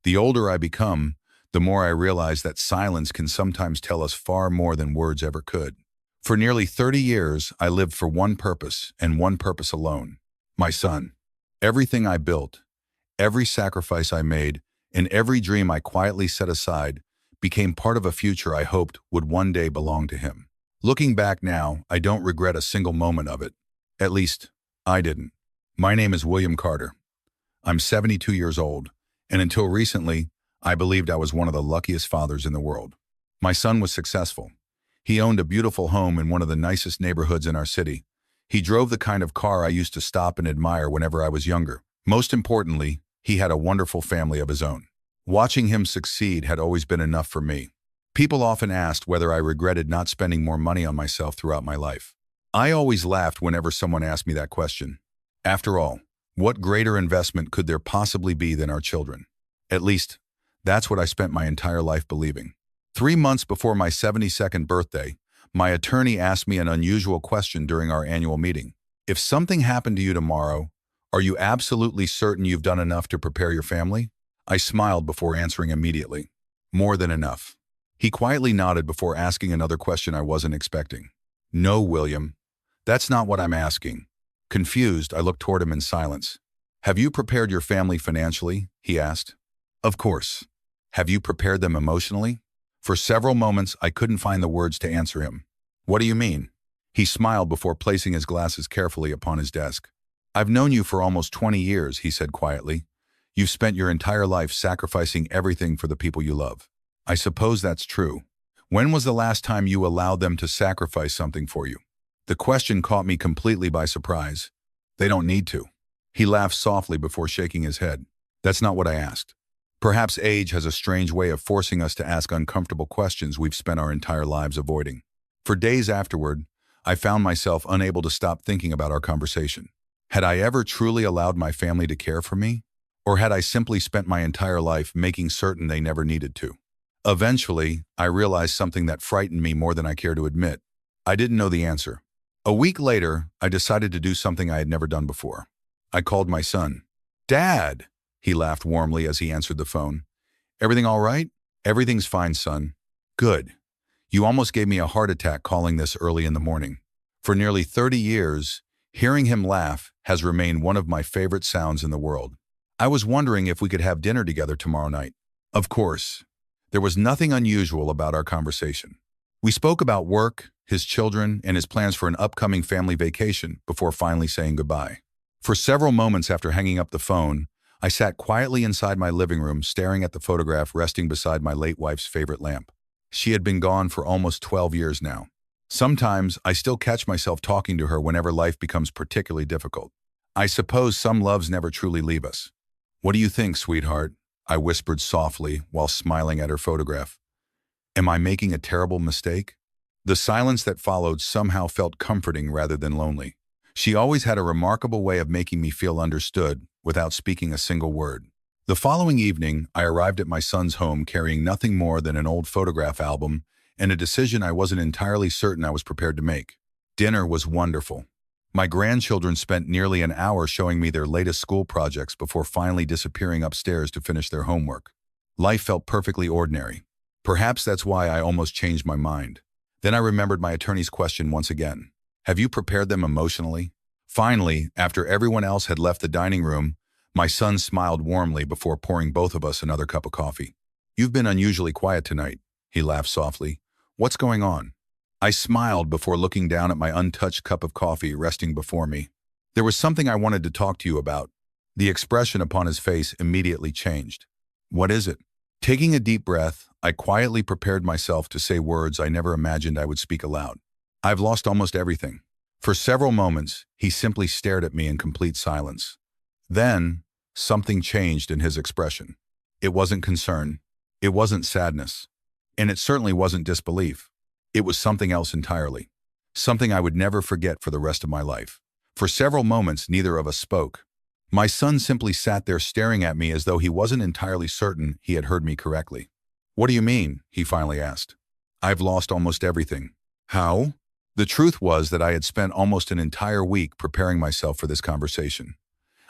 The older I become, the more I realize that silence can sometimes tell us far more than words ever could. For nearly 30 years, I lived for one purpose and one purpose alone: my son. Everything I built, every sacrifice I made, and every dream I quietly set aside became part of a future I hoped would one day belong to him. Looking back now, I don't regret a single moment of it. At least, I didn't. My name is William Carter. I'm 72 years old, and until recently, I believed I was one of the luckiest fathers in the world. My son was successful. He owned a beautiful home in one of the nicest neighborhoods in our city. He drove the kind of car I used to stop and admire whenever I was younger. Most importantly, he had a wonderful family of his own. Watching him succeed had always been enough for me. People often asked whether I regretted not spending more money on myself throughout my life. I always laughed whenever someone asked me that question. After all, what greater investment could there possibly be than our children? At least, that's what I spent my entire life believing. 3 months before my 72nd birthday, my attorney asked me an unusual question during our annual meeting. If something happened to you tomorrow, are you absolutely certain you've done enough to prepare your family? I smiled before answering immediately. More than enough. He quietly nodded before asking another question I wasn't expecting. No, William. That's not what I'm asking. Confused, I looked toward him in silence. Have you prepared your family financially? He asked. Of course. Have you prepared them emotionally? For several moments, I couldn't find the words to answer him. What do you mean? He smiled before placing his glasses carefully upon his desk. I've known you for almost 20 years, he said quietly. You've spent your entire life sacrificing everything for the people you love. I suppose that's true. When was the last time you allowed them to sacrifice something for you? The question caught me completely by surprise. They don't need to. He laughed softly before shaking his head. That's not what I asked. Perhaps age has a strange way of forcing us to ask uncomfortable questions we've spent our entire lives avoiding. For days afterward, I found myself unable to stop thinking about our conversation. Had I ever truly allowed my family to care for me? Or had I simply spent my entire life making certain they never needed to? Eventually, I realized something that frightened me more than I care to admit. I didn't know the answer. A week later, I decided to do something I had never done before. I called my son. Dad! He laughed warmly as he answered the phone. Everything all right? Everything's fine, son. Good. You almost gave me a heart attack calling this early in the morning. For nearly 30 years, hearing him laugh has remained one of my favorite sounds in the world. I was wondering if we could have dinner together tomorrow night. Of course. There was nothing unusual about our conversation. We spoke about work, his children, and his plans for an upcoming family vacation before finally saying goodbye. For several moments after hanging up the phone, I sat quietly inside my living room staring at the photograph resting beside my late wife's favorite lamp. She had been gone for almost 12 years now. Sometimes I still catch myself talking to her whenever life becomes particularly difficult. I suppose some loves never truly leave us. What do you think, sweetheart? I whispered softly while smiling at her photograph. Am I making a terrible mistake? The silence that followed somehow felt comforting rather than lonely. She always had a remarkable way of making me feel understood without speaking a single word. The following evening, I arrived at my son's home carrying nothing more than an old photograph album and a decision I wasn't entirely certain I was prepared to make. Dinner was wonderful. My grandchildren spent nearly an hour showing me their latest school projects before finally disappearing upstairs to finish their homework. Life felt perfectly ordinary. Perhaps that's why I almost changed my mind. Then I remembered my attorney's question once again. Have you prepared them emotionally? Finally, after everyone else had left the dining room, my son smiled warmly before pouring both of us another cup of coffee. You've been unusually quiet tonight, he laughed softly. What's going on? I smiled before looking down at my untouched cup of coffee resting before me. There was something I wanted to talk to you about. The expression upon his face immediately changed. What is it? Taking a deep breath, I quietly prepared myself to say words I never imagined I would speak aloud. I've lost almost everything. For several moments, he simply stared at me in complete silence. Then, something changed in his expression. It wasn't concern. It wasn't sadness. And it certainly wasn't disbelief. It was something else entirely. Something I would never forget for the rest of my life. For several moments, neither of us spoke. My son simply sat there staring at me as though he wasn't entirely certain he had heard me correctly. What do you mean? He finally asked. I've lost almost everything. How? The truth was that I had spent almost an entire week preparing myself for this conversation.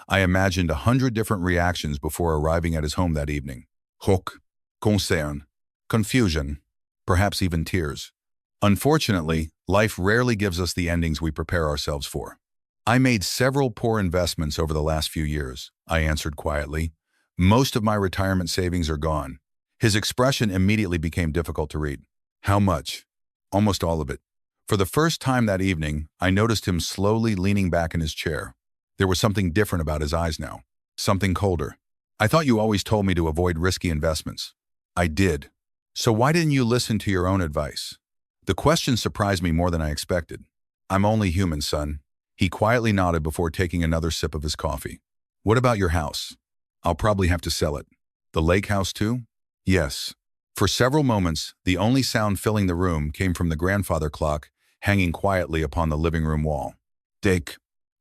I imagined 100 different reactions before arriving at his home that evening. Hook, concern, confusion, perhaps even tears. Unfortunately, life rarely gives us the endings we prepare ourselves for. I made several poor investments over the last few years, I answered quietly. Most of my retirement savings are gone. His expression immediately became difficult to read. How much? Almost all of it. For the first time that evening, I noticed him slowly leaning back in his chair. There was something different about his eyes now. Something colder. I thought you always told me to avoid risky investments. I did. So why didn't you listen to your own advice? The question surprised me more than I expected. I'm only human, son. He quietly nodded before taking another sip of his coffee. What about your house? I'll probably have to sell it. The lake house too? Yes. For several moments, the only sound filling the room came from the grandfather clock hanging quietly upon the living room wall. Tick,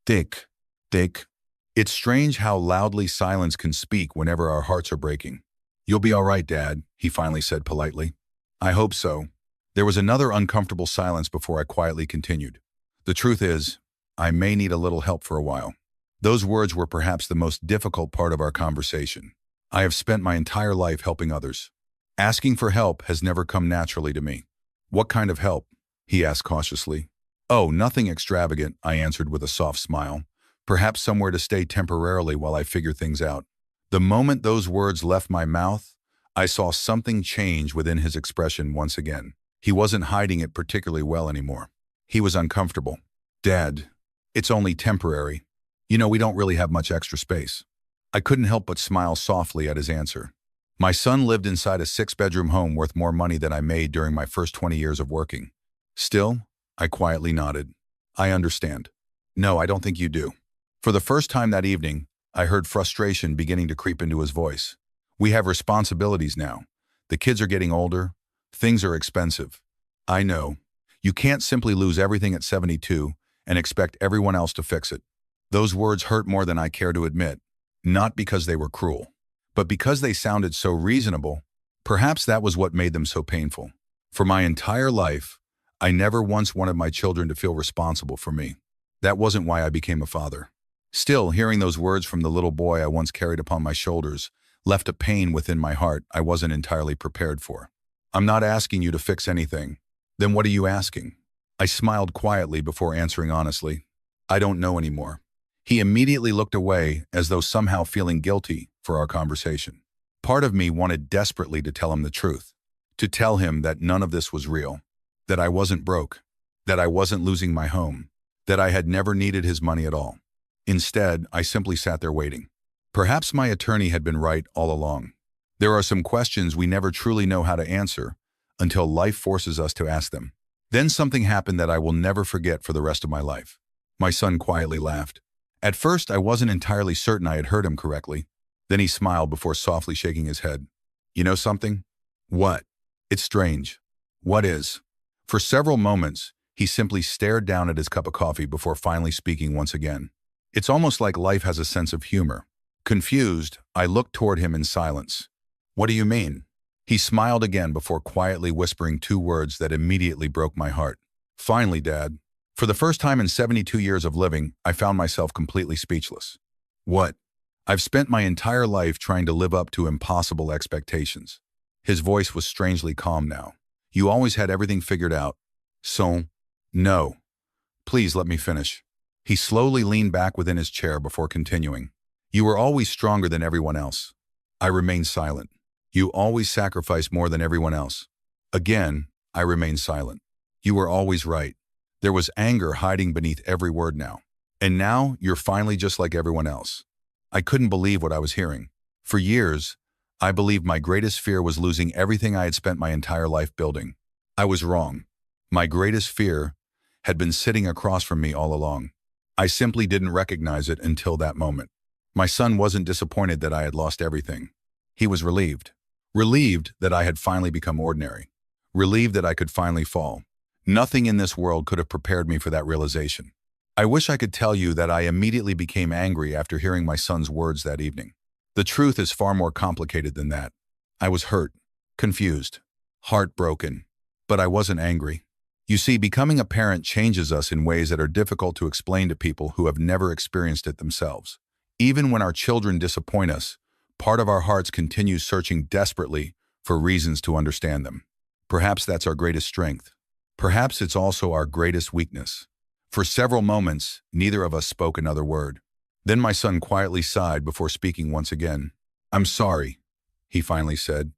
tick, tick. It's strange how loudly silence can speak whenever our hearts are breaking. You'll be all right, Dad, he finally said politely. I hope so. There was another uncomfortable silence before I quietly continued. The truth is, I may need a little help for a while. Those words were perhaps the most difficult part of our conversation. I have spent my entire life helping others. Asking for help has never come naturally to me. What kind of help? He asked cautiously. Oh, nothing extravagant, I answered with a soft smile. Perhaps somewhere to stay temporarily while I figure things out. The moment those words left my mouth, I saw something change within his expression once again. He wasn't hiding it particularly well anymore. He was uncomfortable. Dad, it's only temporary. You know, we don't really have much extra space. I couldn't help but smile softly at his answer. My son lived inside a 6-bedroom home worth more money than I made during my first 20 years of working. Still, I quietly nodded. I understand. No, I don't think you do. For the first time that evening, I heard frustration beginning to creep into his voice. We have responsibilities now. The kids are getting older. Things are expensive. I know. You can't simply lose everything at 72 and expect everyone else to fix it. Those words hurt more than I care to admit, not because they were cruel, but because they sounded so reasonable. Perhaps that was what made them so painful. For my entire life, I never once wanted my children to feel responsible for me. That wasn't why I became a father. Still, hearing those words from the little boy I once carried upon my shoulders left a pain within my heart I wasn't entirely prepared for. I'm not asking you to fix anything. Then what are you asking? I smiled quietly before answering honestly. I don't know anymore. He immediately looked away as though somehow feeling guilty for our conversation. Part of me wanted desperately to tell him the truth, to tell him that none of this was real, that I wasn't broke, that I wasn't losing my home, that I had never needed his money at all. Instead, I simply sat there waiting. Perhaps my attorney had been right all along. There are some questions we never truly know how to answer until life forces us to ask them. Then something happened that I will never forget for the rest of my life. My son quietly laughed. At first, I wasn't entirely certain I had heard him correctly. Then he smiled before softly shaking his head. You know something? What? It's strange. What is? For several moments, he simply stared down at his cup of coffee before finally speaking once again. It's almost like life has a sense of humor. Confused, I looked toward him in silence. What do you mean? He smiled again before quietly whispering 2 words that immediately broke my heart. Finally, Dad. For the first time in 72 years of living, I found myself completely speechless. What? I've spent my entire life trying to live up to impossible expectations. His voice was strangely calm now. You always had everything figured out. So, no. Please let me finish. He slowly leaned back within his chair before continuing. You were always stronger than everyone else. I remained silent. You always sacrificed more than everyone else. Again, I remained silent. You were always right. There was anger hiding beneath every word now. And now, you're finally just like everyone else. I couldn't believe what I was hearing. For years, I believed my greatest fear was losing everything I had spent my entire life building. I was wrong. My greatest fear had been sitting across from me all along. I simply didn't recognize it until that moment. My son wasn't disappointed that I had lost everything. He was relieved. Relieved that I had finally become ordinary. Relieved that I could finally fall. Nothing in this world could have prepared me for that realization. I wish I could tell you that I immediately became angry after hearing my son's words that evening. The truth is far more complicated than that. I was hurt, confused, heartbroken, but I wasn't angry. You see, becoming a parent changes us in ways that are difficult to explain to people who have never experienced it themselves. Even when our children disappoint us, part of our hearts continues searching desperately for reasons to understand them. Perhaps that's our greatest strength. Perhaps it's also our greatest weakness. For several moments, neither of us spoke another word. Then my son quietly sighed before speaking once again. "I'm sorry," he finally said.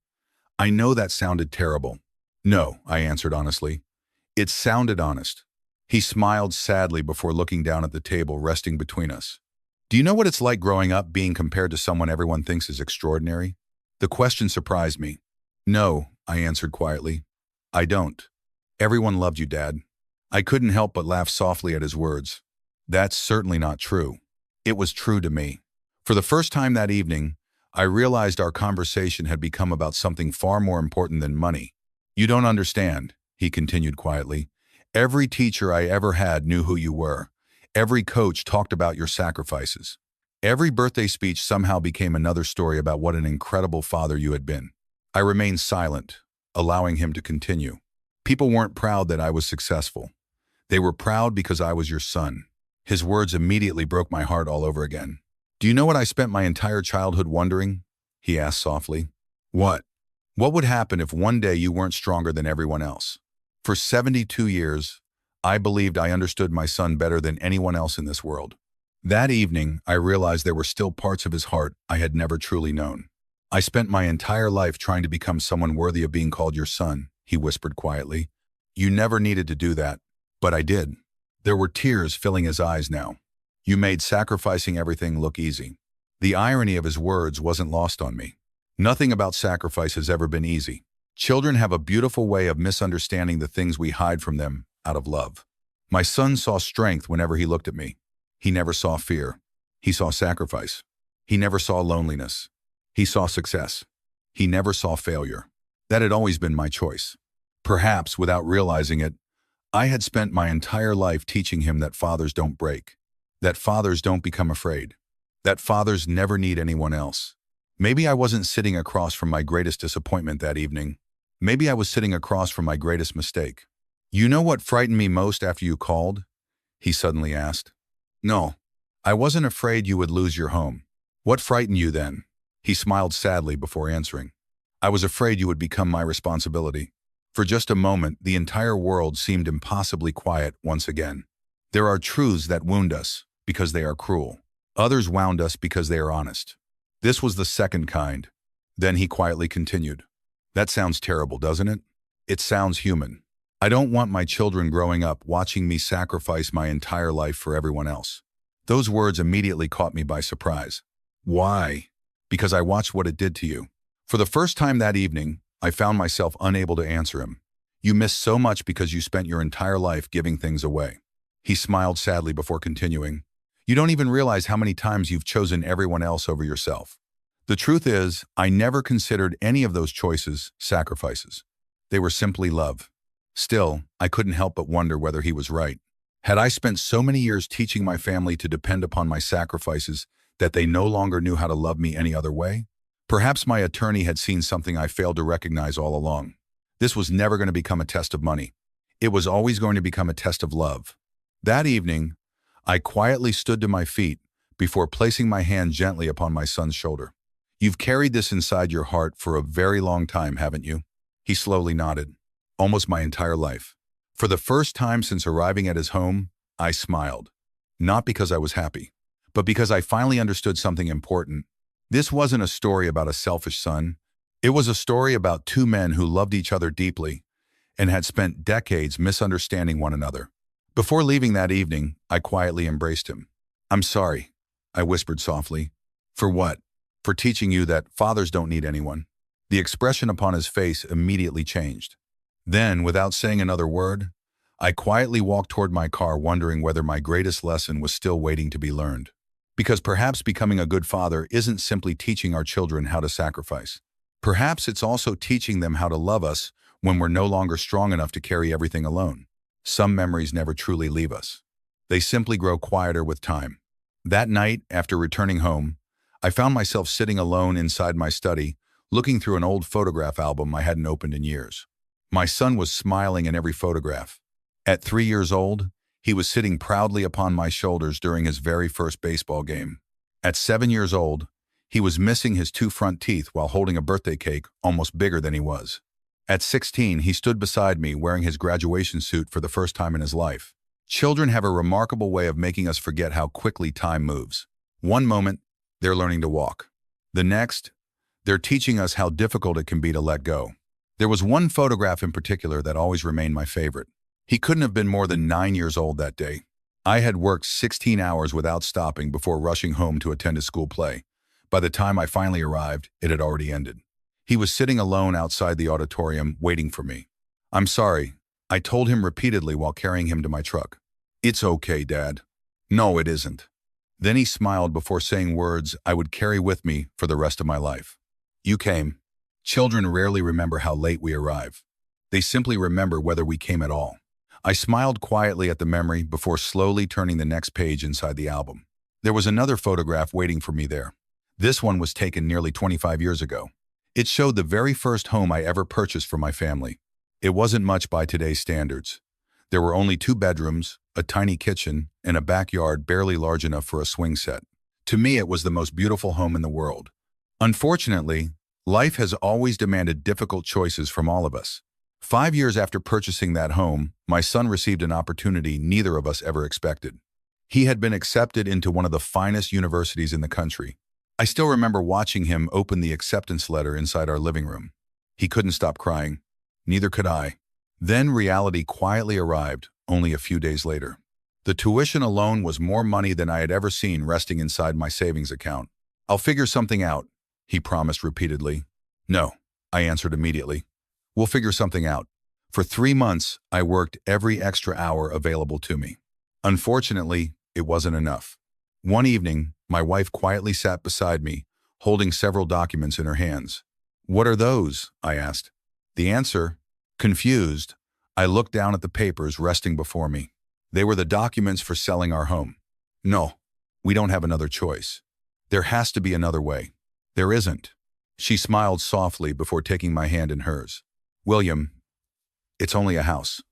"I know that sounded terrible." "No," I answered honestly. "It sounded honest." He smiled sadly before looking down at the table resting between us. "Do you know what it's like growing up being compared to someone everyone thinks is extraordinary?" The question surprised me. "No," I answered quietly. "I don't. Everyone loved you, Dad." I couldn't help but laugh softly at his words. That's certainly not true. It was true to me. For the first time that evening, I realized our conversation had become about something far more important than money. "You don't understand," he continued quietly. "Every teacher I ever had knew who you were. Every coach talked about your sacrifices. Every birthday speech somehow became another story about what an incredible father you had been." I remained silent, allowing him to continue. "People weren't proud that I was successful. They were proud because I was your son." His words immediately broke my heart all over again. "Do you know what I spent my entire childhood wondering?" he asked softly. "What?" "What would happen if one day you weren't stronger than everyone else?" For 72 years, I believed I understood my son better than anyone else in this world. That evening, I realized there were still parts of his heart I had never truly known. "I spent my entire life trying to become someone worthy of being called your son," he whispered quietly. "You never needed to do that, but I did." There were tears filling his eyes now. "You made sacrificing everything look easy." The irony of his words wasn't lost on me. Nothing about sacrifice has ever been easy. Children have a beautiful way of misunderstanding the things we hide from them out of love. My son saw strength whenever he looked at me. He never saw fear. He saw sacrifice. He never saw loneliness. He saw success. He never saw failure. That had always been my choice. Perhaps, without realizing it, I had spent my entire life teaching him that fathers don't break, that fathers don't become afraid, that fathers never need anyone else. Maybe I wasn't sitting across from my greatest disappointment that evening. Maybe I was sitting across from my greatest mistake. "You know what frightened me most after you called?" he suddenly asked. "No, I wasn't afraid you would lose your home." "What frightened you then?" He smiled sadly before answering. "I was afraid you would become my responsibility." For just a moment, the entire world seemed impossibly quiet once again. There are truths that wound us because they are cruel. Others wound us because they are honest. This was the second kind. Then he quietly continued. "That sounds terrible, doesn't it? It sounds human. I don't want my children growing up watching me sacrifice my entire life for everyone else." Those words immediately caught me by surprise. "Why?" "Because I watched what it did to you." For the first time that evening, I found myself unable to answer him. "You missed so much because you spent your entire life giving things away." He smiled sadly before continuing. "You don't even realize how many times you've chosen everyone else over yourself." The truth is, I never considered any of those choices sacrifices. They were simply love. Still, I couldn't help but wonder whether he was right. Had I spent so many years teaching my family to depend upon my sacrifices that they no longer knew how to love me any other way? Perhaps my attorney had seen something I failed to recognize all along. This was never going to become a test of money. It was always going to become a test of love. That evening, I quietly stood to my feet before placing my hand gently upon my son's shoulder. "You've carried this inside your heart for a very long time, haven't you?" He slowly nodded. "Almost my entire life." For the first time since arriving at his home, I smiled. Not because I was happy, but because I finally understood something important. This wasn't a story about a selfish son. It was a story about two men who loved each other deeply and had spent decades misunderstanding one another. Before leaving that evening, I quietly embraced him. "I'm sorry," I whispered softly. "For what?" "For teaching you that fathers don't need anyone." The expression upon his face immediately changed. Then, without saying another word, I quietly walked toward my car, wondering whether my greatest lesson was still waiting to be learned. Because perhaps becoming a good father isn't simply teaching our children how to sacrifice. Perhaps it's also teaching them how to love us when we're no longer strong enough to carry everything alone. Some memories never truly leave us. They simply grow quieter with time. That night, after returning home, I found myself sitting alone inside my study, looking through an old photograph album I hadn't opened in years. My son was smiling in every photograph. At 3 years old, he was sitting proudly upon my shoulders during his very first baseball game. At 7 years old, He was missing his two front teeth while holding a birthday cake almost bigger than he was. At 16, he stood beside me wearing his graduation suit for the first time in his life. Children have a remarkable way of making us forget how quickly time moves. One moment, they're learning to walk. The next, they're teaching us how difficult it can be to let go. There was one photograph in particular that always remained my favorite. He couldn't have been more than 9 years old that day. I had worked 16 hours without stopping before rushing home to attend a school play. By the time I finally arrived, it had already ended. He was sitting alone outside the auditorium, waiting for me. "I'm sorry," I told him repeatedly while carrying him to my truck. "It's okay, Dad." "No, it isn't." Then he smiled before saying words I would carry with me for the rest of my life. "You came." Children rarely remember how late we arrive. They simply remember whether we came at all. I smiled quietly at the memory before slowly turning the next page inside the album. There was another photograph waiting for me there. This one was taken nearly 25 years ago. It showed the very first home I ever purchased for my family. It wasn't much by today's standards. There were only 2 bedrooms, a tiny kitchen, and a backyard barely large enough for a swing set. To me, it was the most beautiful home in the world. Unfortunately, life has always demanded difficult choices from all of us. 5 years after purchasing that home, my son received an opportunity neither of us ever expected. He had been accepted into one of the finest universities in the country. I still remember watching him open the acceptance letter inside our living room. He couldn't stop crying. Neither could I. Then reality quietly arrived, only a few days later. The tuition alone was more money than I had ever seen resting inside my savings account. "I'll figure something out," he promised repeatedly. "No," I answered immediately. "We'll figure something out." For 3 months, I worked every extra hour available to me. Unfortunately, it wasn't enough. One evening, my wife quietly sat beside me, holding several documents in her hands. "What are those?" I asked. The answer, confused, I looked down at the papers resting before me. They were the documents for selling our home. "No, we don't have another choice. There has to be another way." "There isn't." She smiled softly before taking my hand in hers. "William, it's only a house."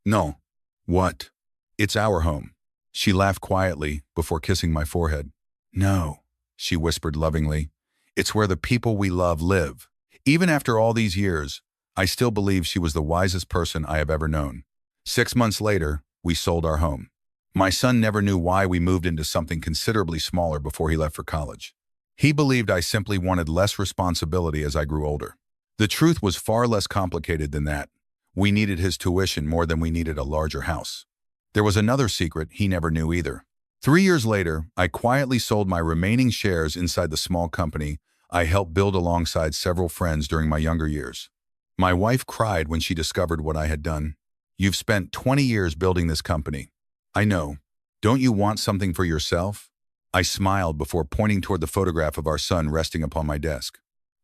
"No." "What?" "It's our home." She laughed quietly before kissing my forehead. "No," she whispered lovingly. "It's where the people we love live." Even after all these years, I still believe she was the wisest person I have ever known. 6 months later, we sold our home. My son never knew why we moved into something considerably smaller before he left for college. He believed I simply wanted less responsibility as I grew older. The truth was far less complicated than that. We needed his tuition more than we needed a larger house. There was another secret he never knew either. 3 years later, I quietly sold my remaining shares inside the small company I helped build alongside several friends during my younger years. My wife cried when she discovered what I had done. "You've spent 20 years building this company." "I know. Don't you want something for yourself?" I smiled before pointing toward the photograph of our son resting upon my desk.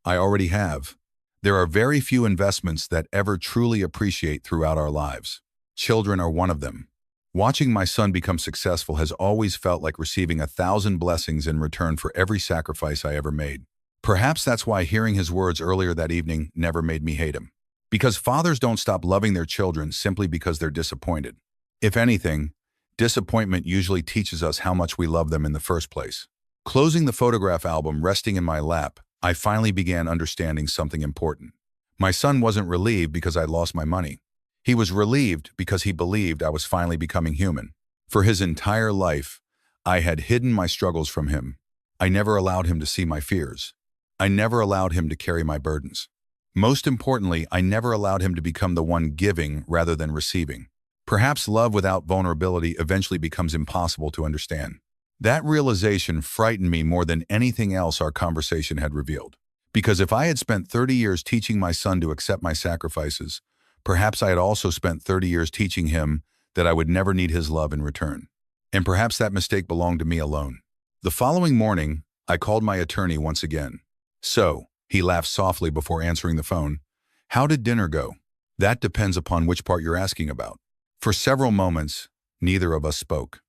"I already have. There are very few investments that ever truly appreciate throughout our lives. Children are one of them. Watching my son become successful has always felt like receiving 1,000 blessings in return for every sacrifice I ever made. Perhaps that's why hearing his words earlier that evening never made me hate him. Because fathers don't stop loving their children simply because they're disappointed. If anything, disappointment usually teaches us how much we love them in the first place. Closing the photograph album resting in my lap, I finally began understanding something important. My son wasn't relieved because I lost my money. He was relieved because he believed I was finally becoming human. For his entire life, I had hidden my struggles from him. I never allowed him to see my fears. I never allowed him to carry my burdens. Most importantly, I never allowed him to become the one giving rather than receiving. Perhaps love without vulnerability eventually becomes impossible to understand. That realization frightened me more than anything else our conversation had revealed. Because if I had spent 30 years teaching my son to accept my sacrifices, perhaps I had also spent 30 years teaching him that I would never need his love in return. And perhaps that mistake belonged to me alone. The following morning, I called my attorney once again. "So," he laughed softly before answering the phone, "how did dinner go?" "That depends upon which part you're asking about." For several moments, neither of us spoke.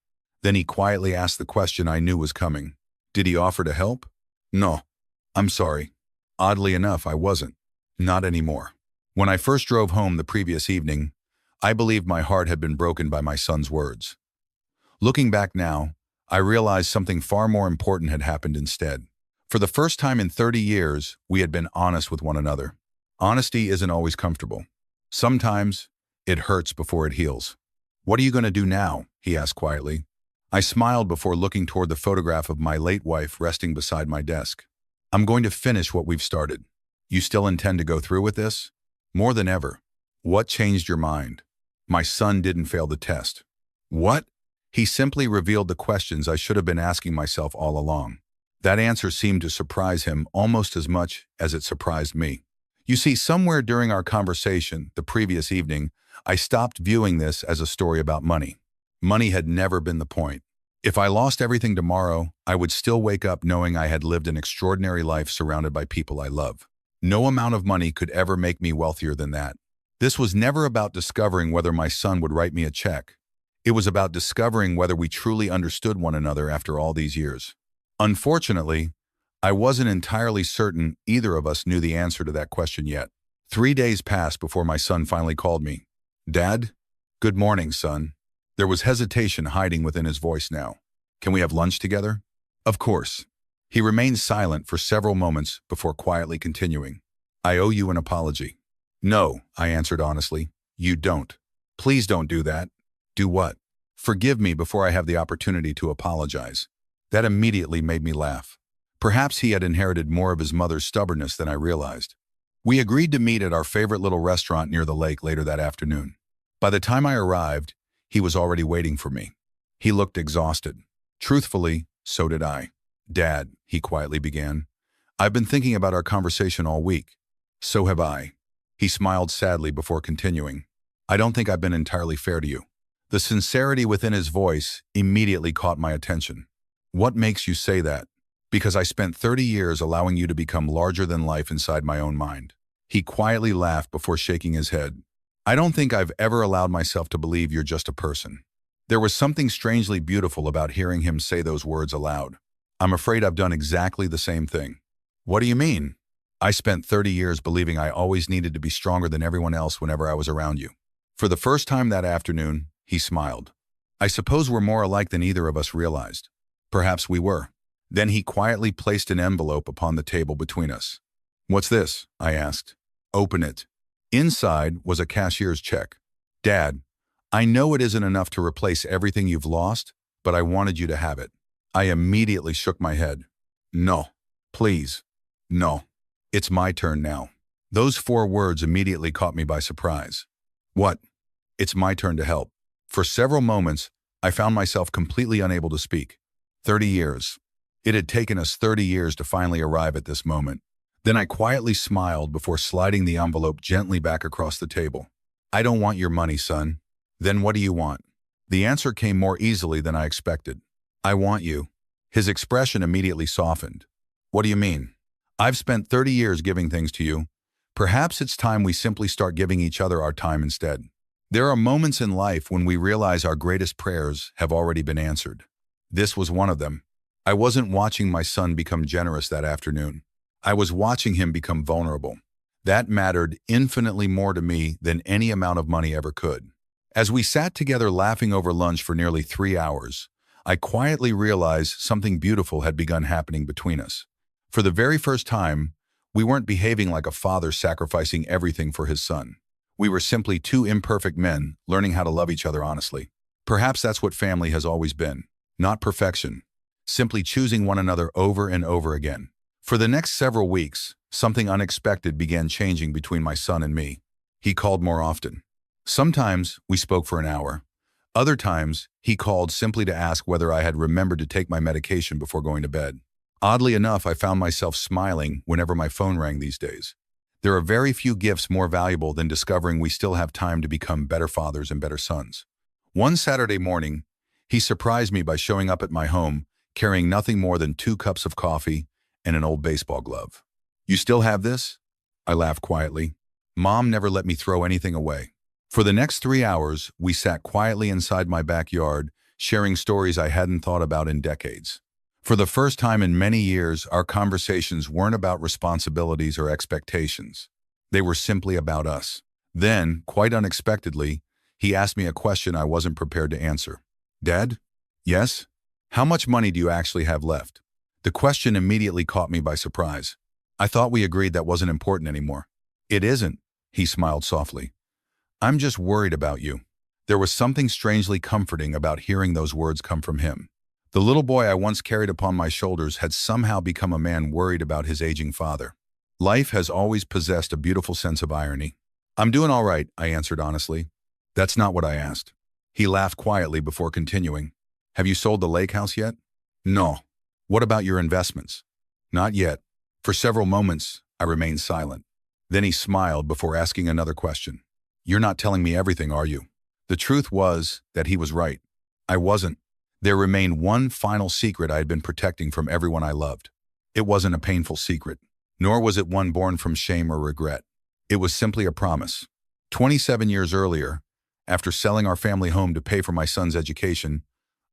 Then he quietly asked the question I knew was coming. "Did he offer to help?" "No. I'm sorry." Oddly enough, I wasn't. Not anymore. When I first drove home the previous evening, I believed my heart had been broken by my son's words. Looking back now, I realized something far more important had happened instead. For the first time in 30 years, we had been honest with one another. Honesty isn't always comfortable. Sometimes, it hurts before it heals. "What are you going to do now?" he asked quietly. I smiled before looking toward the photograph of my late wife resting beside my desk. "I'm going to finish what we've started." "You still intend to go through with this?" "More than ever." "What changed your mind?" "My son didn't fail the test." "What?" He simply revealed the questions I should have been asking myself all along. That answer seemed to surprise him almost as much as it surprised me. You see, somewhere during our conversation the previous evening, I stopped viewing this as a story about money. Money had never been the point. If I lost everything tomorrow, I would still wake up knowing I had lived an extraordinary life surrounded by people I love. No amount of money could ever make me wealthier than that. This was never about discovering whether my son would write me a check. It was about discovering whether we truly understood one another after all these years. Unfortunately, I wasn't entirely certain either of us knew the answer to that question yet. 3 days passed before my son finally called me. "Dad?" "Good morning, son." There was hesitation hiding within his voice now. "Can we have lunch together?" "Of course." He remained silent for several moments before quietly continuing. "I owe you an apology." "No," I answered honestly. "You don't. Please don't do that." "Do what?" "Forgive me before I have the opportunity to apologize." That immediately made me laugh. Perhaps he had inherited more of his mother's stubbornness than I realized. We agreed to meet at our favorite little restaurant near the lake later that afternoon. By the time I arrived, he was already waiting for me. He looked exhausted. Truthfully, so did I. "Dad," he quietly began, "I've been thinking about our conversation all week." "So have I." He smiled sadly before continuing. "I don't think I've been entirely fair to you." The sincerity within his voice immediately caught my attention. "What makes you say that?" "Because I spent 30 years allowing you to become larger than life inside my own mind." He quietly laughed before shaking his head. "I don't think I've ever allowed myself to believe you're just a person." There was something strangely beautiful about hearing him say those words aloud. "I'm afraid I've done exactly the same thing." "What do you mean?" "I spent 30 years believing I always needed to be stronger than everyone else whenever I was around you." For the first time that afternoon, he smiled. "I suppose we're more alike than either of us realized." Perhaps we were. Then he quietly placed an envelope upon the table between us. "What's this?" I asked. "Open it." Inside was a cashier's check. "Dad, I know it isn't enough to replace everything you've lost, but I wanted you to have it." I immediately shook my head. "No. Please. No. It's my turn now." Those 4 words immediately caught me by surprise. "What?" "It's my turn to help." For several moments, I found myself completely unable to speak. 30 years. It had taken us 30 years to finally arrive at this moment. Then I quietly smiled before sliding the envelope gently back across the table. "I don't want your money, son." "Then what do you want?" The answer came more easily than I expected. "I want you." His expression immediately softened. "What do you mean?" "I've spent 30 years giving things to you. Perhaps it's time we simply start giving each other our time instead." There are moments in life when we realize our greatest prayers have already been answered. This was one of them. I wasn't watching my son become generous that afternoon. I was watching him become vulnerable. That mattered infinitely more to me than any amount of money ever could. As we sat together laughing over lunch for nearly 3 hours, I quietly realized something beautiful had begun happening between us. For the very first time, we weren't behaving like a father sacrificing everything for his son. We were simply 2 imperfect men learning how to love each other honestly. Perhaps that's what family has always been. Not perfection. Simply choosing one another over and over again. For the next several weeks, something unexpected began changing between my son and me. He called more often. Sometimes we spoke for an hour. Other times, he called simply to ask whether I had remembered to take my medication before going to bed. Oddly enough, I found myself smiling whenever my phone rang these days. There are very few gifts more valuable than discovering we still have time to become better fathers and better sons. One Saturday morning, he surprised me by showing up at my home, carrying nothing more than 2 cups of coffee and an old baseball glove. "You still have this?" I laughed quietly. Mom never let me throw anything away. For the next 3 hours, we sat quietly inside my backyard, sharing stories I hadn't thought about in decades. For the first time in many years, our conversations weren't about responsibilities or expectations. They were simply about us. Then, quite unexpectedly, he asked me a question I wasn't prepared to answer. "Dad?" "Yes?" "How much money do you actually have left?" The question immediately caught me by surprise. I thought we agreed that wasn't important anymore. It isn't, he smiled softly. I'm just worried about you. There was something strangely comforting about hearing those words come from him. The little boy I once carried upon my shoulders had somehow become a man worried about his aging father. Life has always possessed a beautiful sense of irony. I'm doing all right, I answered honestly. That's not what I asked. He laughed quietly before continuing. Have you sold the lake house yet? No. What about your investments? Not yet. For several moments, I remained silent. Then he smiled before asking another question. You're not telling me everything, are you? The truth was that he was right. I wasn't. There remained one final secret I had been protecting from everyone I loved. It wasn't a painful secret, nor was it one born from shame or regret. It was simply a promise. 27 years earlier, after selling our family home to pay for my son's education,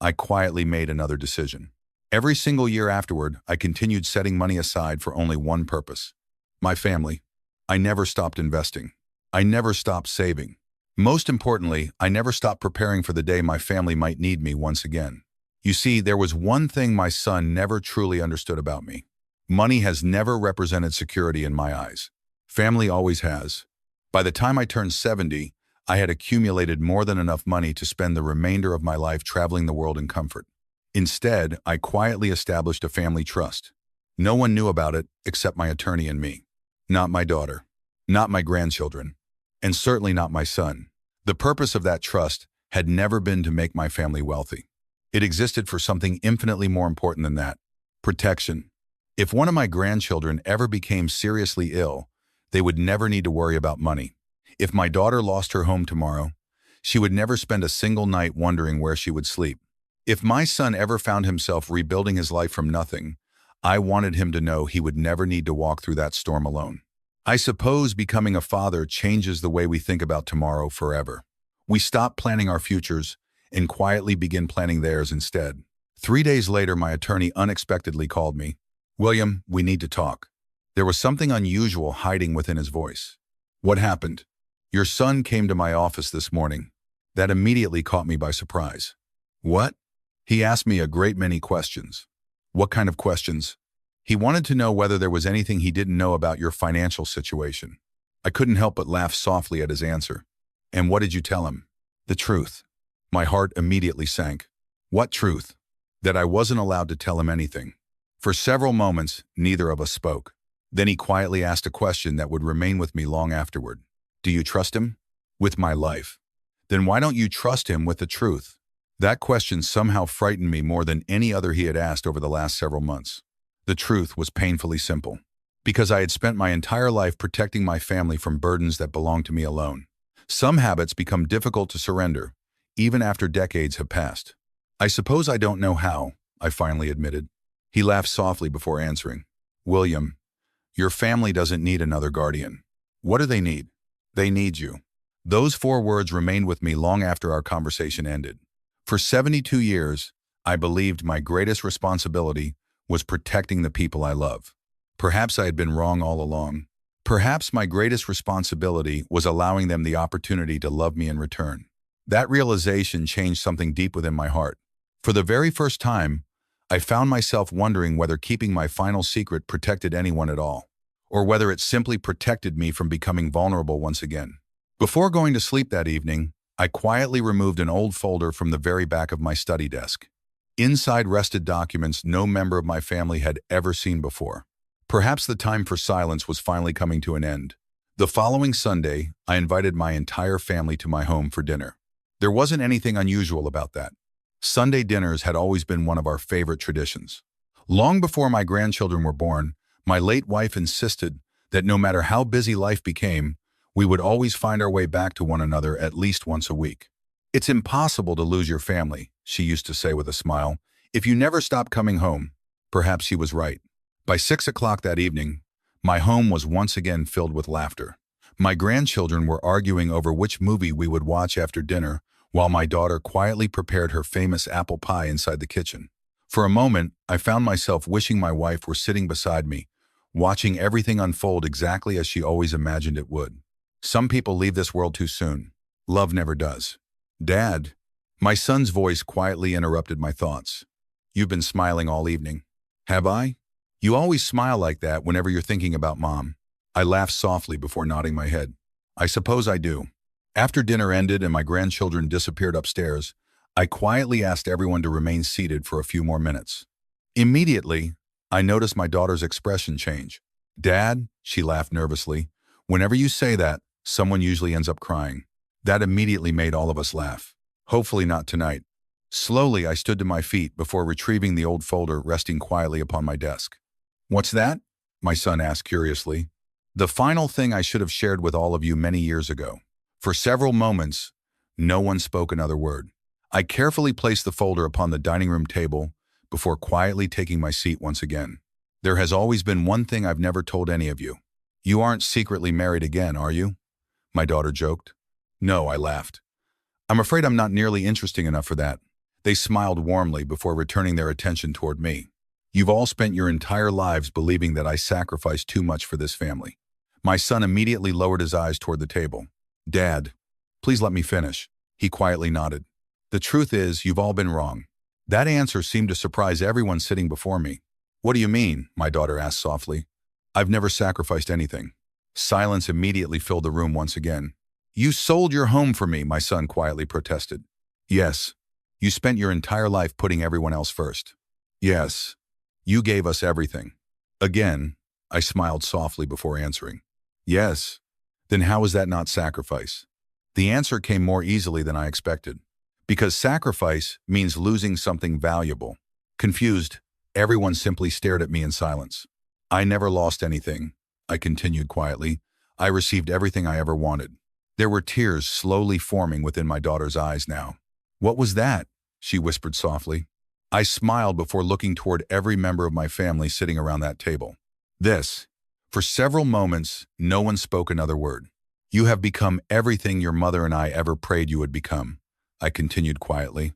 I quietly made another decision. Every single year afterward, I continued setting money aside for only one purpose: my family. I never stopped investing. I never stopped saving. Most importantly, I never stopped preparing for the day my family might need me once again. You see, there was one thing my son never truly understood about me. Money has never represented security in my eyes. Family always has. By the time I turned 70, I had accumulated more than enough money to spend the remainder of my life traveling the world in comfort. Instead, I quietly established a family trust. No one knew about it except my attorney and me. Not my daughter, not my grandchildren, and certainly not my son. The purpose of that trust had never been to make my family wealthy. It existed for something infinitely more important than that: protection. If one of my grandchildren ever became seriously ill, they would never need to worry about money. If my daughter lost her home tomorrow, she would never spend a single night wondering where she would sleep. If my son ever found himself rebuilding his life from nothing, I wanted him to know he would never need to walk through that storm alone. I suppose becoming a father changes the way we think about tomorrow forever. We stop planning our futures and quietly begin planning theirs instead. 3 days later, my attorney unexpectedly called me. William, we need to talk. There was something unusual hiding within his voice. What happened? Your son came to my office this morning. That immediately caught me by surprise. What? He asked me a great many questions. What kind of questions? He wanted to know whether there was anything he didn't know about your financial situation. I couldn't help but laugh softly at his answer. And what did you tell him? The truth. My heart immediately sank. What truth? That I wasn't allowed to tell him anything. For several moments, neither of us spoke. Then he quietly asked a question that would remain with me long afterward. Do you trust him? With my life. Then why don't you trust him with the truth? That question somehow frightened me more than any other he had asked over the last several months. The truth was painfully simple. Because I had spent my entire life protecting my family from burdens that belonged to me alone. Some habits become difficult to surrender, even after decades have passed. I suppose I don't know how, I finally admitted. He laughed softly before answering. William, your family doesn't need another guardian. What do they need? They need you. Those 4 words remained with me long after our conversation ended. For 72 years, I believed my greatest responsibility was protecting the people I love. Perhaps I had been wrong all along. Perhaps my greatest responsibility was allowing them the opportunity to love me in return. That realization changed something deep within my heart. For the very first time, I found myself wondering whether keeping my final secret protected anyone at all, or whether it simply protected me from becoming vulnerable once again. Before going to sleep that evening, I quietly removed an old folder from the very back of my study desk. Inside rested documents no member of my family had ever seen before. Perhaps the time for silence was finally coming to an end. The following Sunday, I invited my entire family to my home for dinner. There wasn't anything unusual about that. Sunday dinners had always been one of our favorite traditions. Long before my grandchildren were born, my late wife insisted that no matter how busy life became, we would always find our way back to one another at least once a week. It's impossible to lose your family, she used to say with a smile, if you never stop coming home. Perhaps she was right. By 6 o'clock that evening, my home was once again filled with laughter. My grandchildren were arguing over which movie we would watch after dinner, while my daughter quietly prepared her famous apple pie inside the kitchen. For a moment, I found myself wishing my wife were sitting beside me, watching everything unfold exactly as she always imagined it would. Some people leave this world too soon. Love never does. Dad, my son's voice quietly interrupted my thoughts. You've been smiling all evening. Have I? You always smile like that whenever you're thinking about Mom. I laughed softly before nodding my head. I suppose I do. After dinner ended and my grandchildren disappeared upstairs, I quietly asked everyone to remain seated for a few more minutes. Immediately, I noticed my daughter's expression change. Dad, she laughed nervously, whenever you say that, someone usually ends up crying. That immediately made all of us laugh. Hopefully not tonight. Slowly, I stood to my feet before retrieving the old folder resting quietly upon my desk. What's that? My son asked curiously. The final thing I should have shared with all of you many years ago. For several moments, no one spoke another word. I carefully placed the folder upon the dining room table before quietly taking my seat once again. There has always been one thing I've never told any of you. You aren't secretly married again, are you? My daughter joked. No, I laughed. I'm afraid I'm not nearly interesting enough for that. They smiled warmly before returning their attention toward me. You've all spent your entire lives believing that I sacrificed too much for this family. My son immediately lowered his eyes toward the table. Dad, please let me finish. He quietly nodded. The truth is, you've all been wrong. That answer seemed to surprise everyone sitting before me. What do you mean? My daughter asked softly. I've never sacrificed anything. Silence immediately filled the room once again. You sold your home for me, my son quietly protested. Yes. You spent your entire life putting everyone else first. Yes. You gave us everything. Again, I smiled softly before answering. Yes. Then how is that not sacrifice? The answer came more easily than I expected. Because sacrifice means losing something valuable. Confused, everyone simply stared at me in silence. I never lost anything, I continued quietly. I received everything I ever wanted. There were tears slowly forming within my daughter's eyes now. What was that? She whispered softly. I smiled before looking toward every member of my family sitting around that table. This. For several moments, no one spoke another word. You have become everything your mother and I ever prayed you would become, I continued quietly.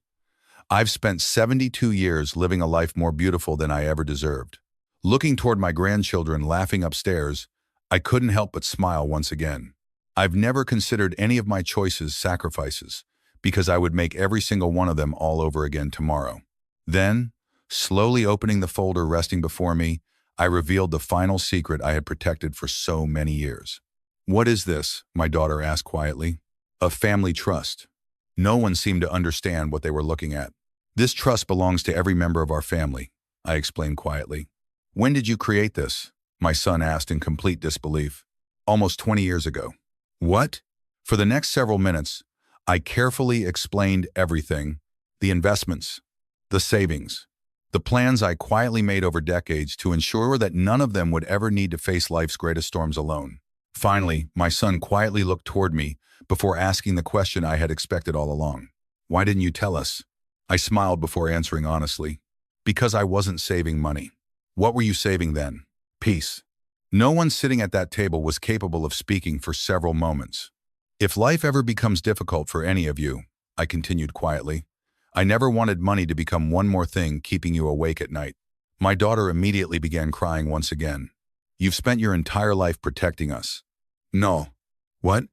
I've spent 72 years living a life more beautiful than I ever deserved. Looking toward my grandchildren laughing upstairs, I couldn't help but smile once again. I've never considered any of my choices sacrifices, because I would make every single one of them all over again tomorrow. Then, slowly opening the folder resting before me, I revealed the final secret I had protected for so many years. What is this? My daughter asked quietly. A family trust. No one seemed to understand what they were looking at. This trust belongs to every member of our family, I explained quietly. When did you create this? My son asked in complete disbelief. Almost 20 years ago. What? For the next several minutes, I carefully explained everything. The investments, the savings, the plans I quietly made over decades to ensure that none of them would ever need to face life's greatest storms alone. Finally, my son quietly looked toward me before asking the question I had expected all along. Why didn't you tell us? I smiled before answering honestly. Because I wasn't saving money. What were you saving then? Peace. No one sitting at that table was capable of speaking for several moments. If life ever becomes difficult for any of you, I continued quietly, I never wanted money to become one more thing keeping you awake at night. My daughter immediately began crying once again. You've spent your entire life protecting us. No. What?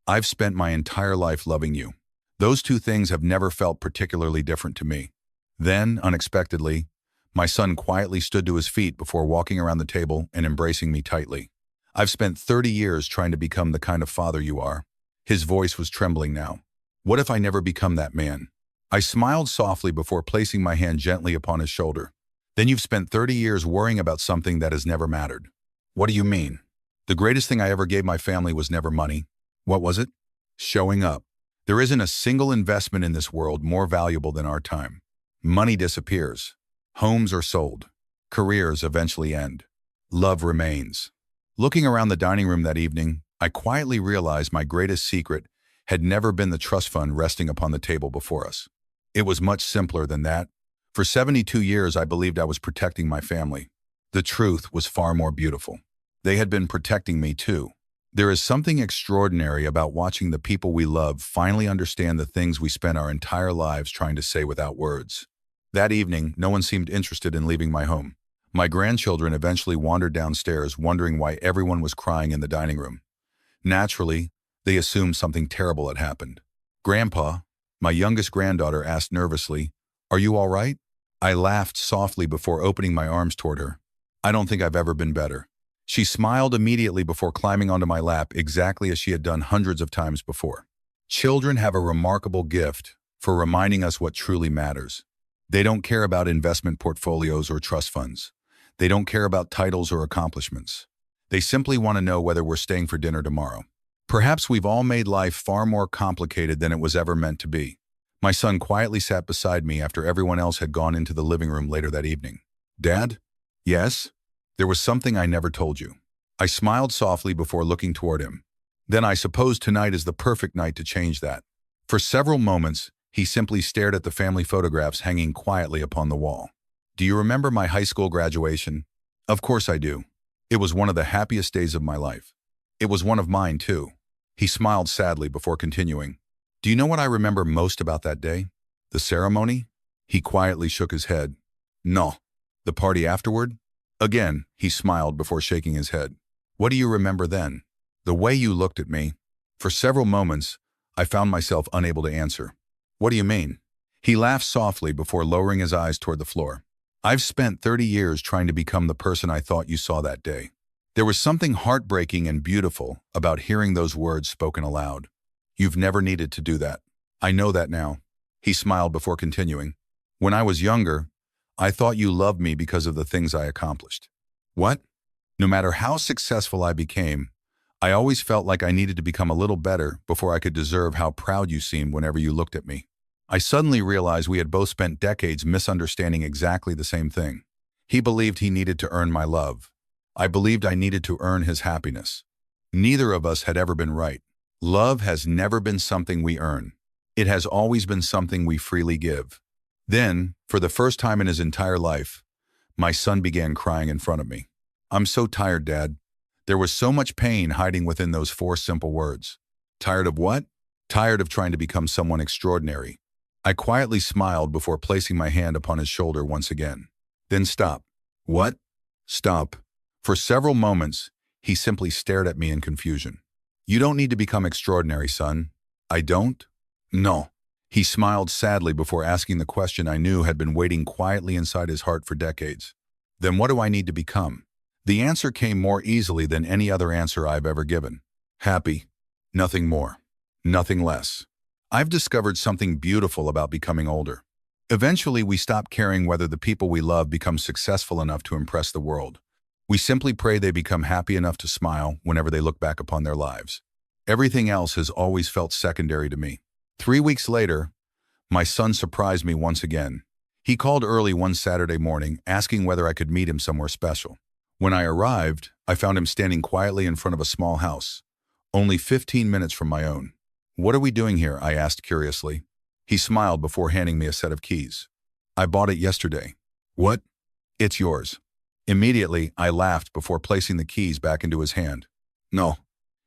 I've spent my entire life loving you. Those two things have never felt particularly different to me. Then, unexpectedly, my son quietly stood to his feet before walking around the table and embracing me tightly. I've spent 30 years trying to become the kind of father you are. His voice was trembling now. What if I never become that man? I smiled softly before placing my hand gently upon his shoulder. Then you've spent 30 years worrying about something that has never mattered. What do you mean? The greatest thing I ever gave my family was never money. What was it? Showing up. There isn't a single investment in this world more valuable than our time. Money disappears. Homes are sold. Careers eventually end. Love remains. Looking around the dining room that evening, I quietly realized my greatest secret had never been the trust fund resting upon the table before us. It was much simpler than that. For 72 years, I believed I was protecting my family. The truth was far more beautiful. They had been protecting me too. There is something extraordinary about watching the people we love finally understand the things we spent our entire lives trying to say without words. That evening, no one seemed interested in leaving my home. My grandchildren eventually wandered downstairs, wondering why everyone was crying in the dining room. Naturally, they assumed something terrible had happened. Grandpa, my youngest granddaughter, asked nervously, "Are you all right?" I laughed softly before opening my arms toward her. I don't think I've ever been better. She smiled immediately before climbing onto my lap exactly as she had done hundreds of times before. Children have a remarkable gift for reminding us what truly matters. They don't care about investment portfolios or trust funds. They don't care about titles or accomplishments. They simply want to know whether we're staying for dinner tomorrow. Perhaps we've all made life far more complicated than it was ever meant to be. My son quietly sat beside me after everyone else had gone into the living room later that evening. Dad? Yes? There was something I never told you. I smiled softly before looking toward him. Then I suppose tonight is the perfect night to change that. For several moments, he simply stared at the family photographs hanging quietly upon the wall. Do you remember my high school graduation? Of course I do. It was one of the happiest days of my life. It was one of mine, too. He smiled sadly before continuing. Do you know what I remember most about that day? The ceremony? He quietly shook his head. No. The party afterward? Again, he smiled before shaking his head. What do you remember then? The way you looked at me. For several moments, I found myself unable to answer. What do you mean? He laughed softly before lowering his eyes toward the floor. I've spent 30 years trying to become the person I thought you saw that day. There was something heartbreaking and beautiful about hearing those words spoken aloud. You've never needed to do that. I know that now. He smiled before continuing. When I was younger, I thought you loved me because of the things I accomplished. What? No matter how successful I became, I always felt like I needed to become a little better before I could deserve how proud you seemed whenever you looked at me. I suddenly realized we had both spent decades misunderstanding exactly the same thing. He believed he needed to earn my love. I believed I needed to earn his happiness. Neither of us had ever been right. Love has never been something we earn. It has always been something we freely give. Then, for the first time in his entire life, my son began crying in front of me. I'm so tired, Dad. There was so much pain hiding within those 4 simple words. Tired of what? Tired of trying to become someone extraordinary. I quietly smiled before placing my hand upon his shoulder once again. Then stop. What? Stop. For several moments, he simply stared at me in confusion. You don't need to become extraordinary, son. I don't? No. He smiled sadly before asking the question I knew had been waiting quietly inside his heart for decades. Then what do I need to become? The answer came more easily than any other answer I've ever given. Happy. Nothing more. Nothing less. I've discovered something beautiful about becoming older. Eventually, we stop caring whether the people we love become successful enough to impress the world. We simply pray they become happy enough to smile whenever they look back upon their lives. Everything else has always felt secondary to me. 3 weeks later, my son surprised me once again. He called early one Saturday morning, asking whether I could meet him somewhere special. When I arrived, I found him standing quietly in front of a small house, only 15 minutes from my own. What are we doing here? I asked curiously. He smiled before handing me a set of keys. I bought it yesterday. What? It's yours. Immediately, I laughed before placing the keys back into his hand. No.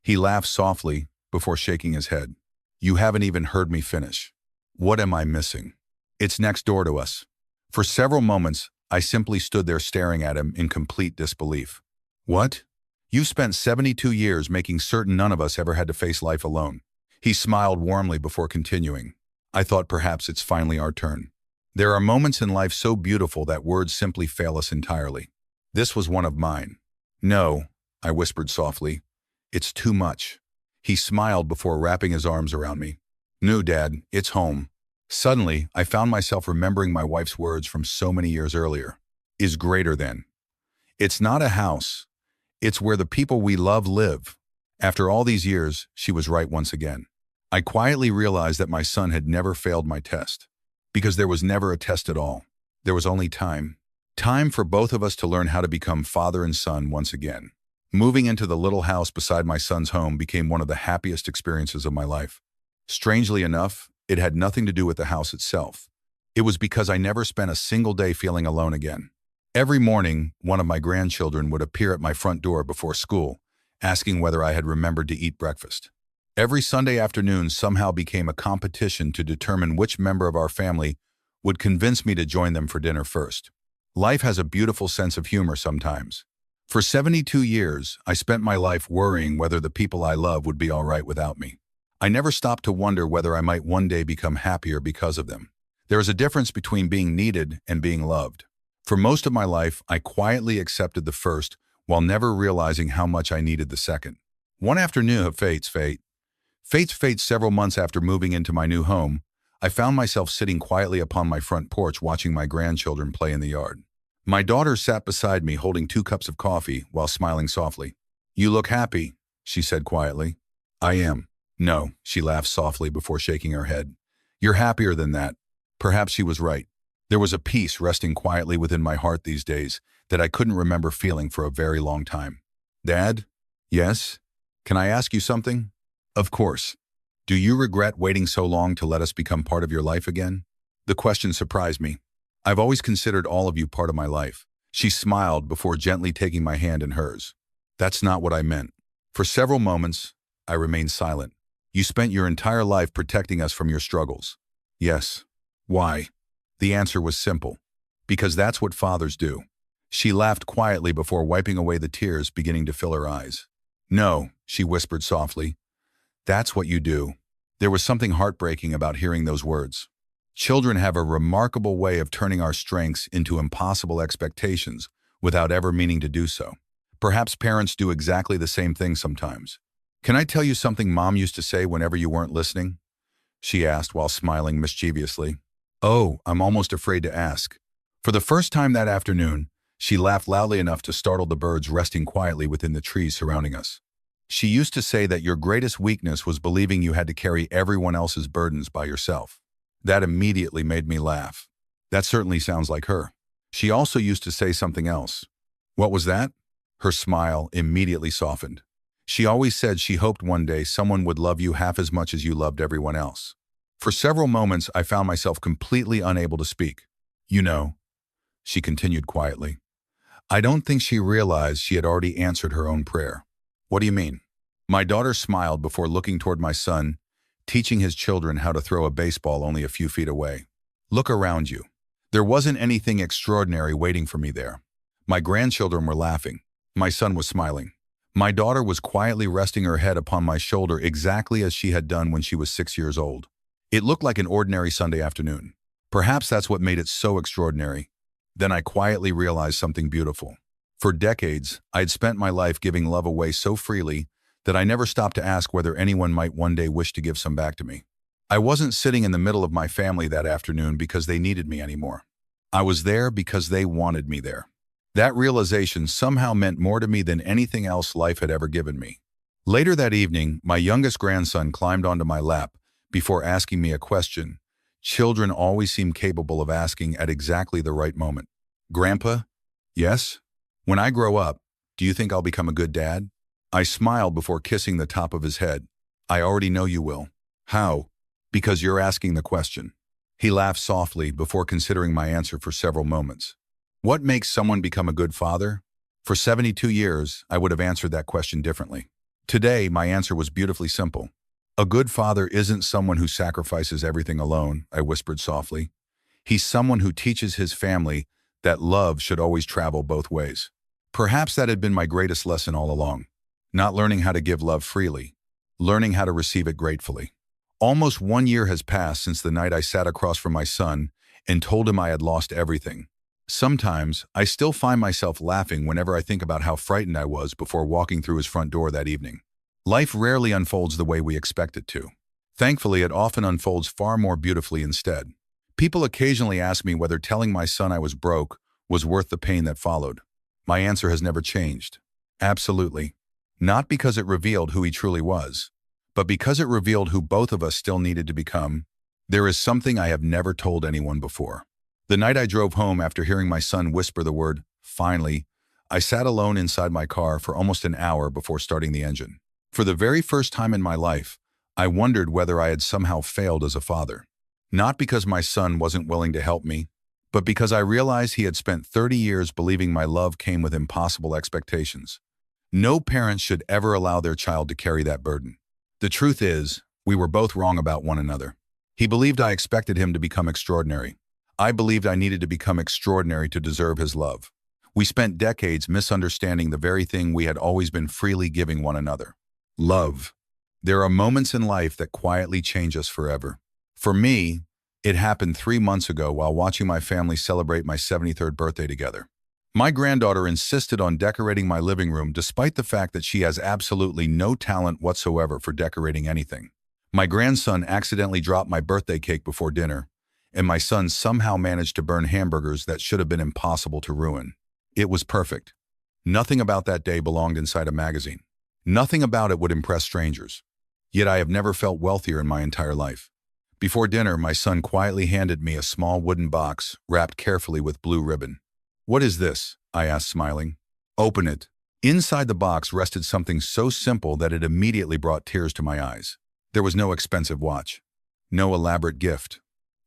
He laughed softly before shaking his head. You haven't even heard me finish. What am I missing? It's next door to us. For several moments, I simply stood there staring at him in complete disbelief. What? You've spent 72 years making certain none of us ever had to face life alone. He smiled warmly before continuing. I thought perhaps it's finally our turn. There are moments in life so beautiful that words simply fail us entirely. This was one of mine. No, I whispered softly. It's too much. He smiled before wrapping his arms around me. No, Dad, it's home. Suddenly, I found myself remembering my wife's words from so many years earlier. Is greater than. It's not a house. It's where the people we love live. After all these years, she was right once again. I quietly realized that my son had never failed my test. Because there was never a test at all. There was only time. Time for both of us to learn how to become father and son once again. Moving into the little house beside my son's home became one of the happiest experiences of my life. Strangely enough, it had nothing to do with the house itself. It was because I never spent a single day feeling alone again. Every morning, one of my grandchildren would appear at my front door before school, asking whether I had remembered to eat breakfast. Every Sunday afternoon somehow became a competition to determine which member of our family would convince me to join them for dinner first. Life has a beautiful sense of humor sometimes. For 72 years, I spent my life worrying whether the people I love would be all right without me. I never stopped to wonder whether I might one day become happier because of them. There is a difference between being needed and being loved. For most of my life, I quietly accepted the first while never realizing how much I needed the second. One afternoon of fate's fate, several months after moving into my new home, I found myself sitting quietly upon my front porch watching my grandchildren play in the yard. My daughter sat beside me holding 2 cups of coffee while smiling softly. "You look happy," she said quietly. "I am." "No," she laughed softly before shaking her head. "You're happier than that." Perhaps she was right. There was a peace resting quietly within my heart these days that I couldn't remember feeling for a very long time. "Dad?" "Yes? Can I ask you something?" "Of course." "Do you regret waiting so long to let us become part of your life again?" The question surprised me. "I've always considered all of you part of my life." She smiled before gently taking my hand in hers. "That's not what I meant." For several moments, I remained silent. "You spent your entire life protecting us from your struggles." "Yes." "Why?" The answer was simple. "Because that's what fathers do." She laughed quietly before wiping away the tears beginning to fill her eyes. "No," she whispered softly. "That's what you do." There was something heartbreaking about hearing those words. Children have a remarkable way of turning our strengths into impossible expectations without ever meaning to do so. Perhaps parents do exactly the same thing sometimes. "Can I tell you something Mom used to say whenever you weren't listening?" she asked while smiling mischievously. "Oh, I'm almost afraid to ask." For the first time that afternoon, she laughed loudly enough to startle the birds resting quietly within the trees surrounding us. "She used to say that your greatest weakness was believing you had to carry everyone else's burdens by yourself." That immediately made me laugh. That certainly sounds like her. She also used to say something else. "What was that?" Her smile immediately softened. "She always said she hoped one day someone would love you half as much as you loved everyone else." For several moments, I found myself completely unable to speak. "You know," she continued quietly, "I don't think she realized she had already answered her own prayer." "What do you mean?" My daughter smiled before looking toward my son, teaching his children how to throw a baseball only a few feet away. "Look around you." There wasn't anything extraordinary waiting for me there. My grandchildren were laughing. My son was smiling. My daughter was quietly resting her head upon my shoulder exactly as she had done when she was 6 years old. It looked like an ordinary Sunday afternoon. Perhaps that's what made it so extraordinary. Then I quietly realized something beautiful. For decades, I had spent my life giving love away so freely that I never stopped to ask whether anyone might one day wish to give some back to me. I wasn't sitting in the middle of my family that afternoon because they needed me anymore. I was there because they wanted me there. That realization somehow meant more to me than anything else life had ever given me. Later that evening, my youngest grandson climbed onto my lap before asking me a question children always seem capable of asking at exactly the right moment. "Grandpa?" "Yes?" "When I grow up, do you think I'll become a good dad?" I smiled before kissing the top of his head. "I already know you will." "How?" "Because you're asking the question." He laughed softly before considering my answer for several moments. What makes someone become a good father? For 72 years, I would have answered that question differently. Today, my answer was beautifully simple. A good father isn't someone who sacrifices everything alone, I whispered softly. He's someone who teaches his family that love should always travel both ways. Perhaps that had been my greatest lesson all along. Not learning how to give love freely, learning how to receive it gratefully. Almost 1 year has passed since the night I sat across from my son and told him I had lost everything. Sometimes, I still find myself laughing whenever I think about how frightened I was before walking through his front door that evening. Life rarely unfolds the way we expect it to. Thankfully, it often unfolds far more beautifully instead. People occasionally ask me whether telling my son I was broke was worth the pain that followed. My answer has never changed. Absolutely. Not because it revealed who he truly was, but because it revealed who both of us still needed to become. There is something I have never told anyone before. The night I drove home after hearing my son whisper the word, "finally," I sat alone inside my car for almost an hour before starting the engine. For the very first time in my life, I wondered whether I had somehow failed as a father. Not because my son wasn't willing to help me, but because I realized he had spent 30 years believing my love came with impossible expectations. No parent should ever allow their child to carry that burden. The truth is, we were both wrong about one another. He believed I expected him to become extraordinary. I believed I needed to become extraordinary to deserve his love. We spent decades misunderstanding the very thing we had always been freely giving one another. Love. There are moments in life that quietly change us forever. For me, It happened 3 months ago while watching my family celebrate my 73rd birthday together. My granddaughter insisted on decorating my living room despite the fact that she has absolutely no talent whatsoever for decorating anything. My grandson accidentally dropped my birthday cake before dinner, and my son somehow managed to burn hamburgers that should have been impossible to ruin. It was perfect. Nothing about that day belonged inside a magazine. Nothing about it would impress strangers. Yet I have never felt wealthier in my entire life. Before dinner, my son quietly handed me a small wooden box wrapped carefully with blue ribbon. "What is this?" I asked, smiling. "Open it." Inside the box rested something so simple that it immediately brought tears to my eyes. There was no expensive watch, no elaborate gift,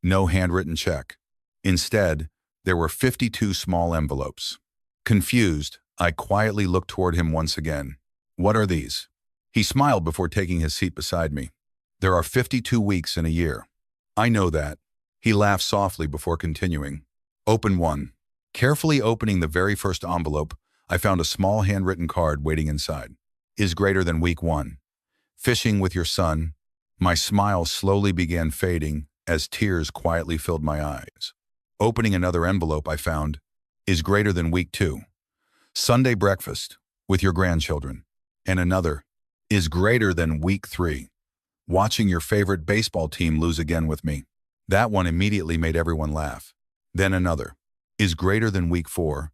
no handwritten check. Instead, there were 52 small envelopes. Confused, I quietly looked toward him once again. "What are these?" He smiled before taking his seat beside me. "There are 52 weeks in a year." "I know that." He laughed softly before continuing. "Open one." Carefully opening the very first envelope, I found a small handwritten card waiting inside. "Is greater than week 1. Fishing with your son." My smile slowly began fading as tears quietly filled my eyes. Opening another envelope, I found, "Is greater than week 2. Sunday breakfast with your grandchildren." And another, "Is greater than week 3. Watching your favorite baseball team lose again with me." That one immediately made everyone laugh. Then another, "Is greater than week 4.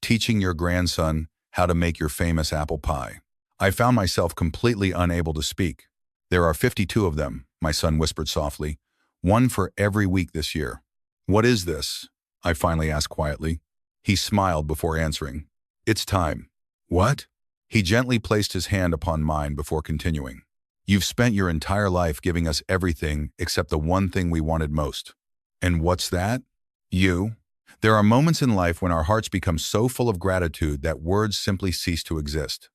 Teaching your grandson how to make your famous apple pie." I found myself completely unable to speak. "There are 52 of them," my son whispered softly, "one for every week this year." "What is this?" I finally asked quietly. He smiled before answering. "It's time." "What?" He gently placed his hand upon mine before continuing. "You've spent your entire life giving us everything except the one thing we wanted most." "And what's that?" "You." There are moments in life when our hearts become so full of gratitude that words simply cease to exist.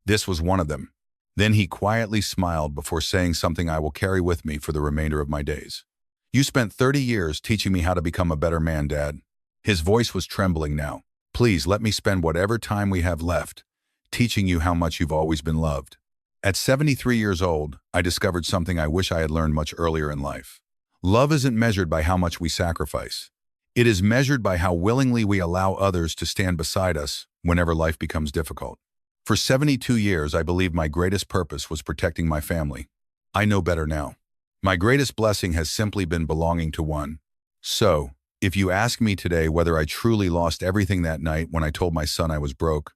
This was one of them. Then he quietly smiled before saying something I will carry with me for the remainder of my days. "You spent 30 years teaching me how to become a better man, Dad." His voice was trembling now. "Please let me spend whatever time we have left teaching you how much you've always been loved." At 73 years old, I discovered something I wish I had learned much earlier in life. Love isn't measured by how much we sacrifice. It is measured by how willingly we allow others to stand beside us whenever life becomes difficult. For 72 years, I believed my greatest purpose was protecting my family. I know better now. My greatest blessing has simply been belonging to one. So, if you ask me today whether I truly lost everything that night when I told my son I was broke,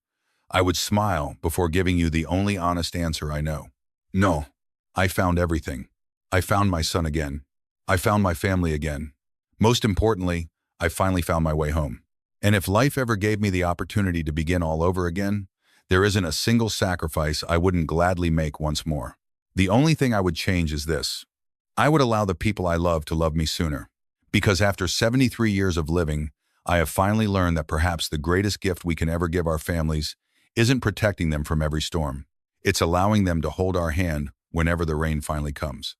I would smile before giving you the only honest answer I know. No, I found everything. I found my son again. I found my family again. Most importantly, I finally found my way home. And if life ever gave me the opportunity to begin all over again, there isn't a single sacrifice I wouldn't gladly make once more. The only thing I would change is this. I would allow the people I love to love me sooner. Because after 73 years of living, I have finally learned that perhaps the greatest gift we can ever give our families isn't protecting them from every storm. It's allowing them to hold our hand whenever the rain finally comes.